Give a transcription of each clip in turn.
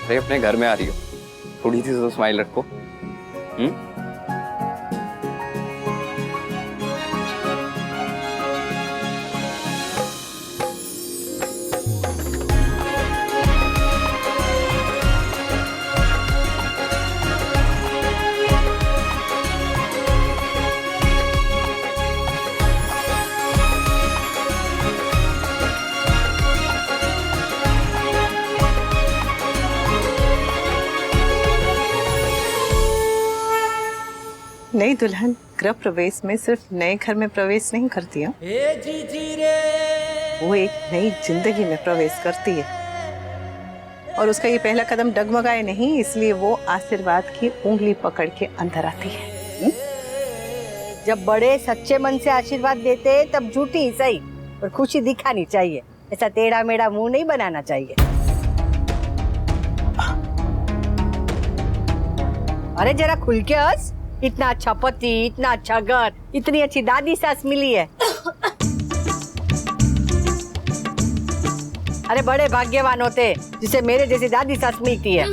अरे अपने घर में आ रही हो, थोड़ी सी तो स्माइल रखो। नई दुल्हन गृह प्रवेश में सिर्फ नए घर में प्रवेश नहीं करती है, वो एक नई जिंदगी में प्रवेश करती है। और उसका ये पहला कदम डगमगाए नहीं, इसलिए वो आशीर्वाद की उंगली पकड़ के अंदर आती है। जब बड़े सच्चे मन से आशीर्वाद देते हैं तब झूठी ही सही और खुशी दिखानी चाहिए, ऐसा टेढ़ा मेढ़ा मुंह नहीं बनाना चाहिए। अरे जरा खुल के हंस, इतना अच्छा पति, इतना अच्छा घर, इतनी अच्छी दादी सास मिली है। अरे बड़े भाग्यवान होते जिसे मेरे जैसी दादी सास मिलती है।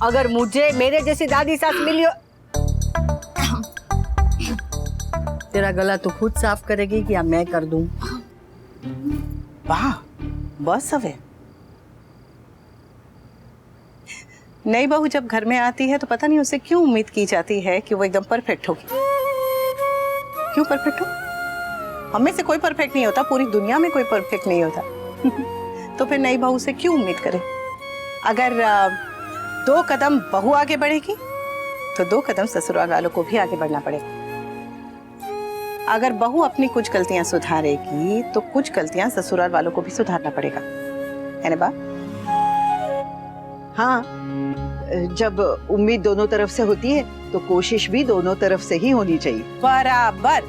अगर मुझे मेरे जैसी दादी सास मिली हो, तेरा गला तो खुद साफ करेगी कि मैं कर दूं? वाह, बस हवे। नई बहू जब घर में आती है तो पता नहीं उसे क्यों उम्मीद की जाती है कि वो एकदम परफेक्ट होगी। क्यों परफेक्ट हो? हमें से कोई परफेक्ट नहीं होता, पूरी दुनिया में कोई परफेक्ट नहीं होता। तो फिर नई बहू से क्यों उम्मीद करें? अगर 2 कदम बहू आगे बढ़ेगी तो 2 कदम ससुराल वालों को भी आगे बढ़ना पड़ेगा। अगर बहू अपनी कुछ गलतियां सुधारेगी तो कुछ गलतियां ससुराल वालों को भी सुधारना पड़ेगा, है ना बा? हाँ, जब उम्मीद दोनों तरफ से होती है तो कोशिश भी दोनों तरफ से ही होनी चाहिए। बराबर।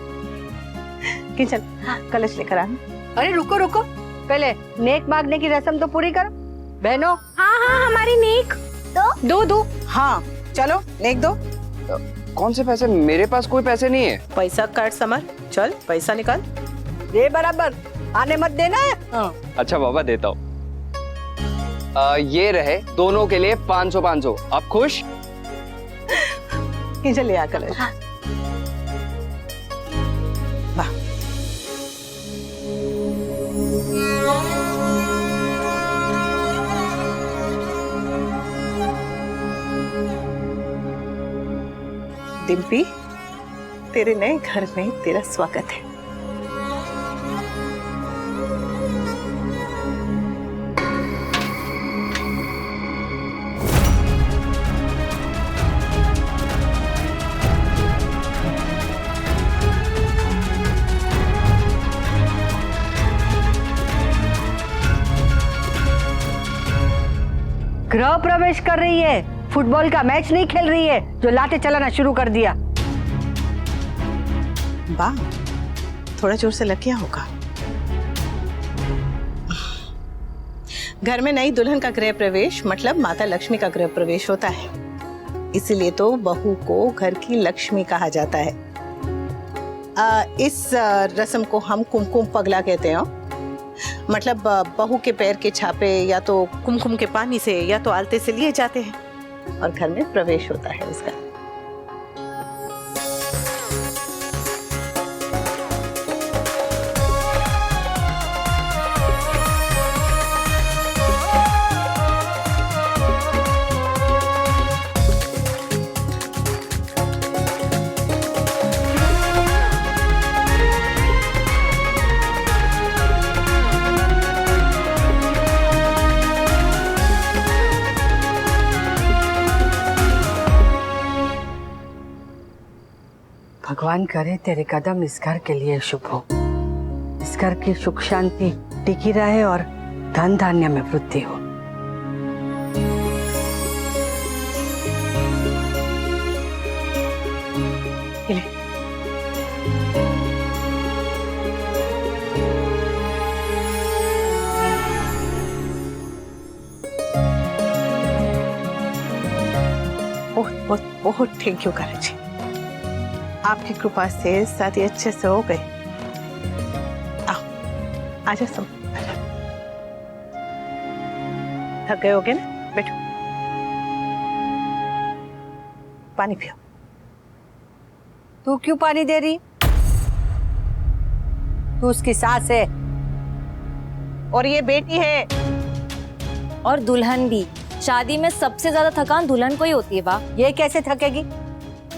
कि चल कलश लेकर आना। अरे रुको रुको, पहले नेक मांगने की रस्म तो पूरी करो बहनों। हाँ हाँ, हमारी नेक दो दो। हाँ चलो नेक दो। कौन से पैसे? मेरे पास कोई पैसे नहीं है। पैसा काट समर, चल पैसा निकाल दे, बराबर आने मत देना है। हाँ। अच्छा बाबा देता हूँ। ये रहे दोनों के लिए 500-500। आप खुश? कि चल आ कलश। वाह, डिम्पी, तेरे नए घर में तेरा स्वागत है। गृह प्रवेश कर रही है, फुटबॉल का मैच नहीं खेल रही है जो लाते चलाना शुरू कर दिया। वाह, थोड़ा जोर से लग गया होगा। घर में नई दुल्हन का गृह प्रवेश मतलब माता लक्ष्मी का गृह प्रवेश होता है, इसीलिए तो बहू को घर की लक्ष्मी कहा जाता है। इस रस्म को हम कुमकुम पगला कहते हैं। मतलब बहू के पैर के छापे या तो कुमकुम के पानी से या तो आलते से लिए जाते हैं और घर में प्रवेश होता है उसका। भगवान करे तेरे कदम इस घर के लिए शुभ हो, इस घर की सुख शांति टिकी रहे और धन धान्य में वृद्धि हो। बहुत बहुत बहुत थैंक यू करण जी, आपकी कृपा से शादी अच्छे से हो गई। आओ आजा तुम, आजा। थक गए होगे ना, बैठो, पानी पियो। तू क्यों पानी दे रही? तू उसकी सास है और ये बेटी है। और दुल्हन भी। शादी में सबसे ज्यादा थकान दुल्हन को ही होती है। वाह, ये कैसे थकेगी?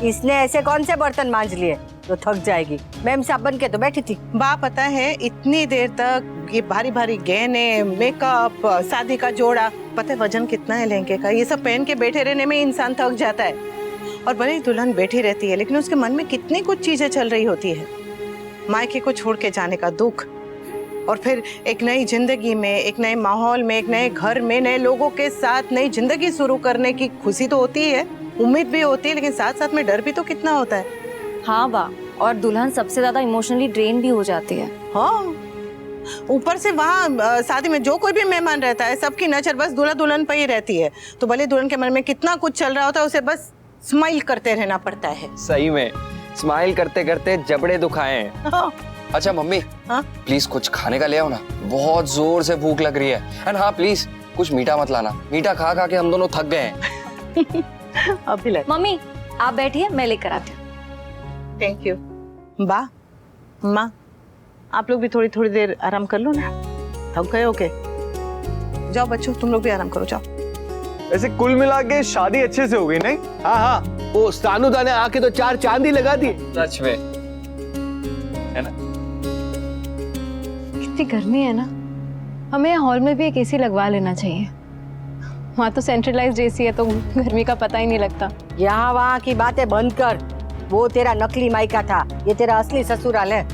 इसने ऐसे कौन से बर्तन मांज लिए तो थक जाएगी। मैम साहब बन के तो बैठी थी। बा पता है इतनी देर तक ये भारी भारी गहने, मेकअप, शादी का जोड़ा, पता है वजन कितना है लहंगे का, ये सब पहन के बैठे रहने में इंसान थक जाता है। और भले ही दुल्हन बैठी रहती है लेकिन उसके मन में कितनी कुछ चीजें चल रही होती है। मायके को छोड़ के जाने का दुख, और फिर एक नई जिंदगी में, एक नए माहौल में, एक नए घर में, नए लोगों के साथ नई जिंदगी शुरू करने की खुशी तो होती है, उम्मीद भी होती है, लेकिन साथ साथ में डर भी तो कितना होता है। हाँ वाह, और दुल्हन सबसे ज्यादा इमोशनली ड्रेन भी हो जाती है। हाँ, ऊपर से वहाँ शादी में जो कोई भी मेहमान रहता है सबकी नजर बस दूल्हा दुल्हन पर ही रहती है, तो भले दुल्हन के मन में कितना कुछ चल रहा होता है उसे बस स्माइल करते रहना पड़ता है। सही में स्माइल करते करते जबड़े दुखाए हैं। हाँ। अच्छा मम्मी, हाँ? प्लीज कुछ खाने का ले आओ ना, बहुत जोर से भूख लग रही है। एंड हाँ प्लीज कुछ मीठा मत लाना, मीठा खा खा के हम दोनों थक गए हैं। अभी लग। मम्मी आप बैठिए, मैं लेकर आती हूँ। Thank you. बा, माँ, आप लोग भी थोड़ी थोड़ी देर आराम कर लो ना, थक गए हो के? जाओ बच्चों, तुम लोग भी आराम करो, जाओ। ऐसे कुल मिला के शादी अच्छे से हो गई नहीं? हाँ हाँ, वो सानुदा ने आके तो 4 चांद ही लगा दिए। सच में, है ना? इतनी गर्मी है ना, हमें यहाँ हॉल में भी एक एसी लगवा लेना चाहिए। वहाँ तो सेंट्रलाइज्ड एसी है तो गर्मी का पता ही नहीं लगता। यहाँ वहाँ की बातें बंद कर। वो तेरा नकली मायका था, ये तेरा असली ससुराल है।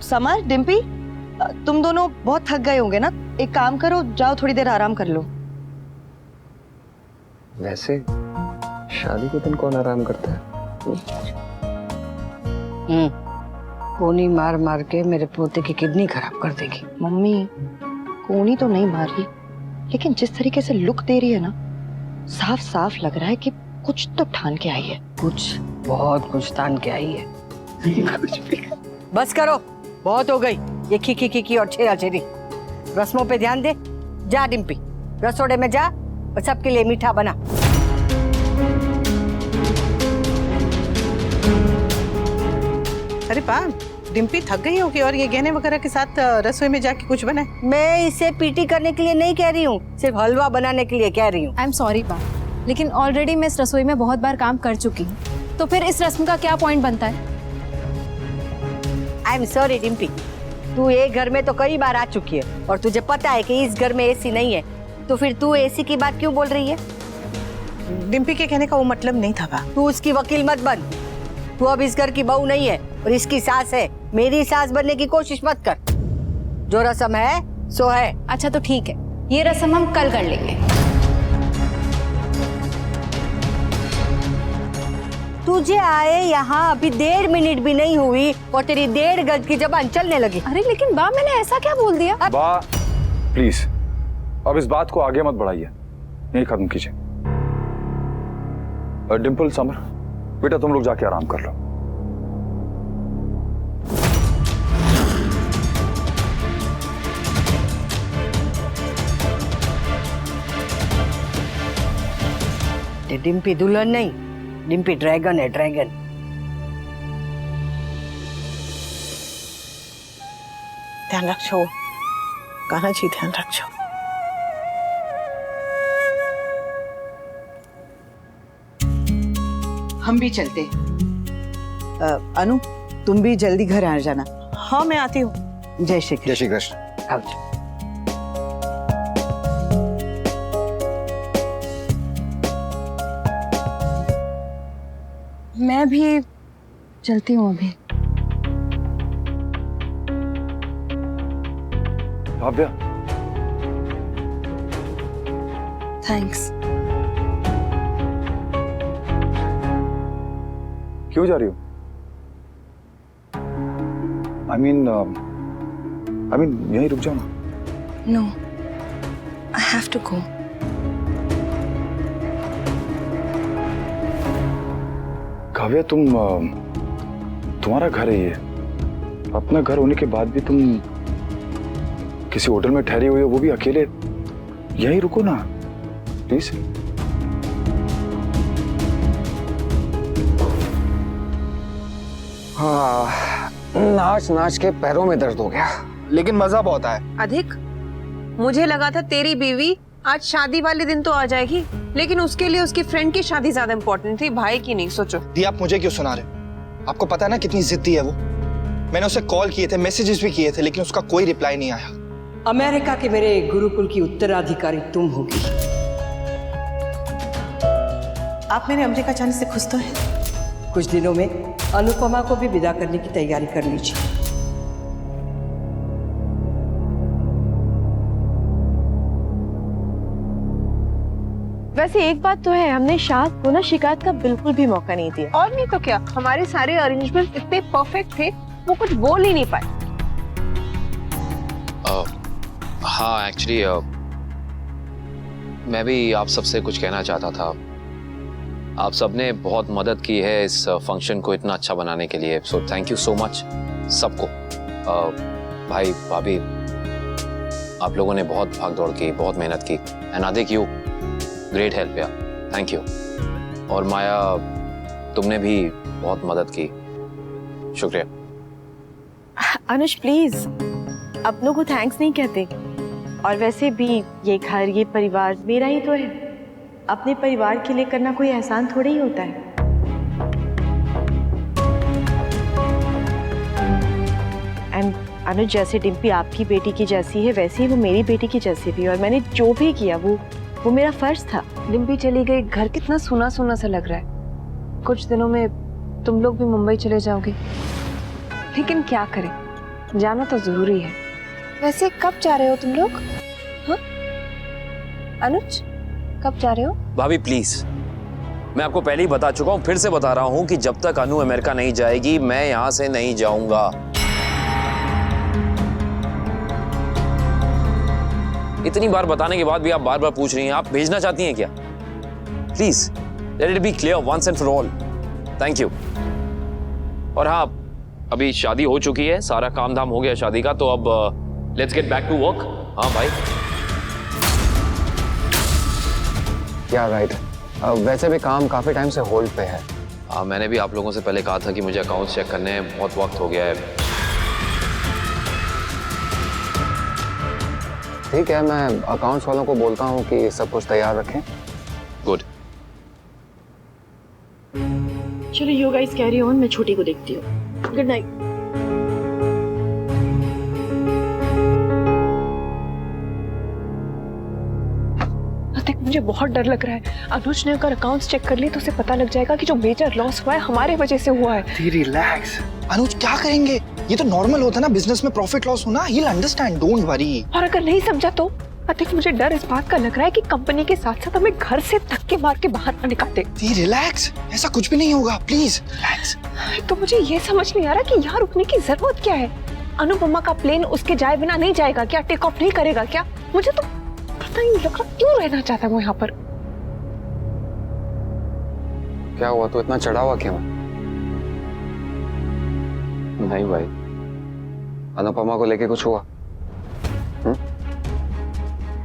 समर, डिम्पी, तुम दोनों बहुत थक गए होंगे ना, एक काम करो, जाओ थोड़ी देर आराम कर लो। वैसे शादी के दिन कौन आराम करता है? कोनी मार मार के मेरे पोते की किडनी खराब कर देगी। मम्मी कोनी तो नहीं मार रही, लेकिन जिस तरीके से लुक दे रही है ना, साफ साफ लग रहा है कि कुछ तो ठान के आई है। कुछ, बहुत कुछ तान के आई है। बस करो, बहुत हो गई ये खी खी और छेरा छेरी। रस्मों पे ध्यान दे। जा डिम्पी, रसोड़े में जा और सबके लिए मीठा बना। अरे बा, डिम्पी थक गई होगी और ये गहने वगैरह के साथ रसोई में जाके कुछ बनाए। मैं इसे पीटी करने के लिए नहीं कह रही हूँ, सिर्फ हलवा बनाने के लिए कह रही हूँ। आई एम सॉरी बा, लेकिन ऑलरेडी मैं इस रसोई में बहुत बार काम कर चुकी हूँ, तो फिर इस रस्म का क्या पॉइंट बनता है? आई एम सॉरी डिम्पी, तू एक घर में तो कई बार आ चुकी है और तुझे पता है कि इस घर में एसी नहीं है, तो फिर तू एसी की बात क्यों बोल रही है? डिम्पी के कहने का वो मतलब नहीं था बा। तू उसकी वकील मत बन। तू अब इस घर की बहू नहीं है और इसकी सास है। मेरी सास बनने की कोशिश मत कर। जो रस्म है सो है। अच्छा तो ठीक है, ये रस्म हम कल कर लेंगे। तुझे आए यहाँ अभी 1.5 मिनट भी नहीं हुई और तेरी 1.5 गज की जबान चलने लगी। अरे लेकिन बा, मैंने ऐसा क्या बोल दिया? बा प्लीज अब इस बात को आगे मत बढ़ाइए, यही खत्म कीजिए। डिम्पल, समर, बेटा तुम लोग जाके आराम कर लो। डिम्पी दुल्हन नहीं, डिम्पी ड्रैगन है, ड्रैगन। ध्यान रखो कान्हा जी, ध्यान रखो। हम भी चलते। अनु, तुम भी जल्दी घर आ जाना। हाँ मैं आती हूँ। जय श्री कृष्ण। जय श्री कृष्ण। आओ जाओ। मैं भी चलती हूँ अभी। काव्या, थैंक्स। क्यों जा रही हो? आई मीन यहीं रुक जाओ ना। No, I have to go. Kavya, तुम्हारा घर है ये, अपना घर होने के बाद भी तुम किसी होटल में ठहरी हुई हो, वो भी अकेले। यहीं रुको ना प्लीज। हाँ, नाच नाच के पैरों में दर्द हो गया, लेकिन मजा बहुत आया। अधिक, मुझे लगा था तेरी बीवी आज शादी वाले दिन तो आ जाएगी, लेकिन उसके लिए उसकी फ्रेंड की शादी ज्यादा इंपॉर्टेंट थी, भाई की नहीं। सोचो दी, आप मुझे क्यों सुना रहे? आपको पता है ना कितनी जिद्दी है वो। मैंने उसे कॉल किए थे, मैसेजेस भी किए थे, लेकिन उसका कोई रिप्लाई नहीं आया। अमेरिका के मेरे गुरुकुल की उत्तराधिकारी तुम होगी। आप मेरे अमेरिका जाने से खुश तो हैं? कुछ दिनों में अनुपमा को भी विदा करने की तैयारी कर लीजिए। वैसे एक बात तो है, हमने शाद को ना शिकायत का बिल्कुल भी मौका नहीं दिया। और नहीं तो क्या, हमारे सारे अरेंजमेंट इतने परफेक्ट थे, वो कुछ बोल ही नहीं पाए। हाँ एक्चुअली मैं भी आप सबसे कुछ कहना चाहता था। आप सबने बहुत मदद की है इस फंक्शन को इतना अच्छा बनाने के लिए, so thank you so much सबको। भाई भाभी, आप लोगों ने बहुत भाग दौड़ की, बहुत मेहनत की, एंड आदिक यू ग्रेट हेल्प यार, थैंक यू। और माया, तुमने भी बहुत मदद की, शुक्रिया। अनुज प्लीज, अपनों को थैंक्स नहीं कहते। और वैसे भी ये घर, ये परिवार मेरा ही तो है। अपने परिवार के लिए करना कोई एहसान थोड़ा ही होता है। एंड अनुज, जैसे डिम्पी आपकी बेटी की जैसी है, वैसे ही वो मेरी बेटी की जैसी भी। और मैंने जो भी किया वो मेरा फर्ज था। डिम्पी चली गई, घर कितना सूना सूना सा लग रहा है। कुछ दिनों में तुम लोग भी मुंबई चले जाओगे, लेकिन क्या करें, जाना तो जरूरी है। वैसे कब जा रहे हो तुम लोग? हाँ अनुज, कब जा रहे हो? भाभी प्लीज, मैं आपको पहले ही बता चुका हूँ, फिर से बता रहा हूँ कि जब तक अनु अमेरिका नहीं जाएगी मैं यहाँ से नहीं जाऊंगा। इतनी बार बताने के बाद भी आप बार बार पूछ रही हैं, आप भेजना चाहती हैं क्या? Please let it be clear once and for all. Thank you. और हाँ, अभी शादी हो चुकी है, सारा काम धाम हो गया शादी का, तो अब let's get back to work. हाँ भाई। क्या राइट, वैसे भी काम काफी टाइम से होल्ड पे है। मैंने भी आप लोगों से पहले कहा था कि मुझे अकाउंट्स चेक करने हैं, बहुत वक्त हो गया है। ठीक है, मैं अकाउंट्स वालों को बोलता हूँ कि सब कुछ तैयार रखें। गुड। चलो यू गाइस कैरी ऑन, मैं छोटी को देखती हूँ। Good night. देख, मुझे बहुत डर लग रहा है। अनुज ने अगर अकाउंट्स चेक कर लिए तो उसे पता लग जाएगा कि जो मेजर लॉस हुआ है हमारे वजह से हुआ है। रिलैक्स। अनुज क्या करेंगे, ये तो नॉर्मल होता है ना बिजनेस में, प्रॉफिट लॉस होना, ही अंडरस्टैंड, डोंट वरी। और अगर नहीं समझा तो? अतिक, मुझे डर इस बात का लग रहा है कि कंपनी के साथ साथ हमें घर से धक्के मार के बाहर ना निकाल दे। रिलैक्स, ऐसा कुछ भी नहीं होगा, प्लीज रिलैक्स। तो मुझे ये समझ नहीं आ रहा कि यहाँ रुकने की जरूरत क्या है। अनुपमा का प्लेन उसके जाए बिना नहीं जाएगा क्या? टेक ऑफ नहीं करेगा क्या? मुझे तो पता ही नहीं लग रहा क्यों रहना चाहता है वो यहाँ पर। क्या हुआ, तू इतना चढ़ा हुआ क्यों? नहीं भाई, अनुपमा को लेके कुछ हुआ?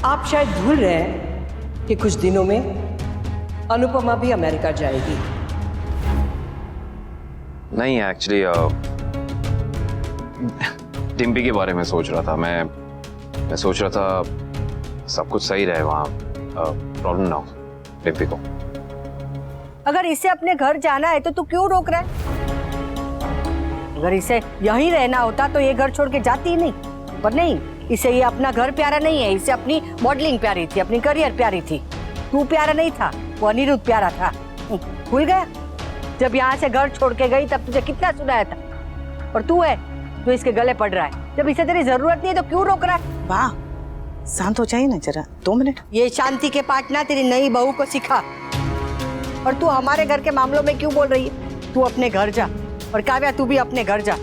आप शायद भूल रहे हैं कि कुछ दिनों में अनुपमा भी अमेरिका जाएगी। नहीं एक्चुअली डिम्पी के बारे में सोच रहा था। मैं सोच रहा था सब कुछ सही रहे वहाँ, प्रॉब्लम ना हो डिम्पी को। अगर इसे अपने घर जाना है तो तू क्यों रोक रहा है? अगर इसे यहीं रहना होता तो ये घर छोड़ के जाती ही नहीं। पर नहीं, इसे ये अपना घर प्यारा नहीं है, इसे अपनी मॉडलिंग प्यारी थी, अपनी करियर प्यारी थी। तू प्यारा नहीं था, वो अनिरुद्ध प्यारा था। भूल गया? जब यहाँ से घर छोड़ के गई तब तुझे कितना सुनाया था, और तू है जो इसके गले पड़ रहा है। जब इसे तेरी जरूरत नहीं है तो क्यों रोक रहा है? वाह, शांत हो जाइए ना जरा, 2 मिनट। ये शांति के पाठ ना तेरी नई बहू को सिखा। और तू हमारे घर के मामलों में क्यों बोल रही है? तू अपने घर जा, और काव्या तू भी अपने घर जा।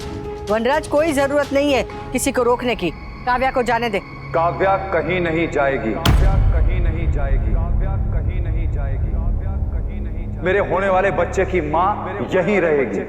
वनराज, कोई जरूरत नहीं है किसी को रोकने की, काव्या को जाने दे। काव्या कहीं नहीं जाएगी, काव्या कहीं नहीं जाएगी, काव्या कहीं नहीं जाएगी, काव्या कहीं नहीं जाएगी। मेरे होने वाले बच्चे की माँ यहीं रहेगी।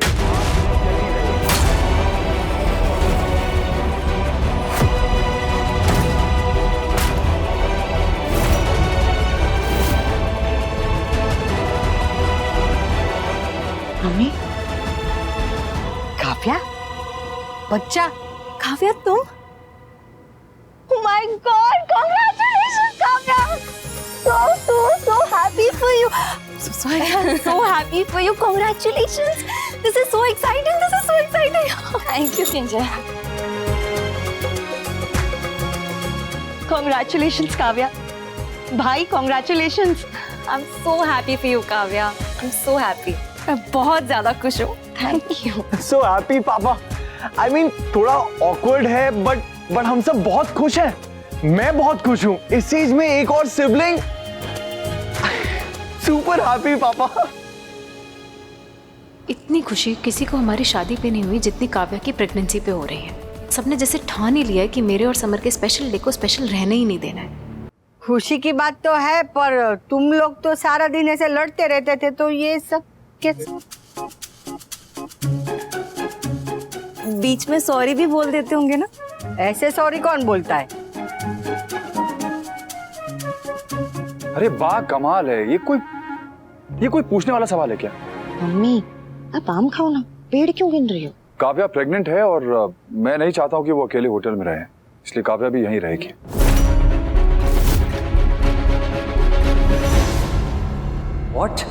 बच्चा। काव्या तुम? Oh my God! Congratulations, Kavya! So happy for you. I'm so happy for you. Congratulations! This is so exciting. This is so exciting. Thank you, Kinjal. Congratulations, Kavya. भाई, congratulations. I'm so happy for you, Kavya. I'm so happy. मैं बहुत ज्यादा खुश हूँ. Thank you. So happy, पापा. I mean, थोड़ा awkward है, but हम सब बहुत खुश हैं. मैं बहुत खुश हूँ. इस एज में एक और सिबलिंग. Super happy, पापा. इतनी खुशी किसी को हमारी शादी पे नहीं हुई जितनी काव्या की प्रेगनेंसी पे हो रही है. सबने जैसे ठान ही लिया है कि मेरे और समर के स्पेशल डे को स्पेशल रहने ही नहीं देना है. खुशी की बात तो है, पर तुम लोग तो सारा दिन ऐसे लड़ते रहते थे, तो ये सब कैसे? बीच में सॉरी भी बोल देते होंगे ना? ऐसे सॉरी कौन बोलता है? अरे वाह, कमाल है. ये कोई पूछने वाला सवाल है क्या? मम्मी, आप आम खाओ ना, पेड़ क्यों गिन रही हो? काव्या प्रेग्नेंट है और मैं नहीं चाहता हूँ कि वो अकेले होटल में रहे, इसलिए काव्या भी यहीं रहेगी. What?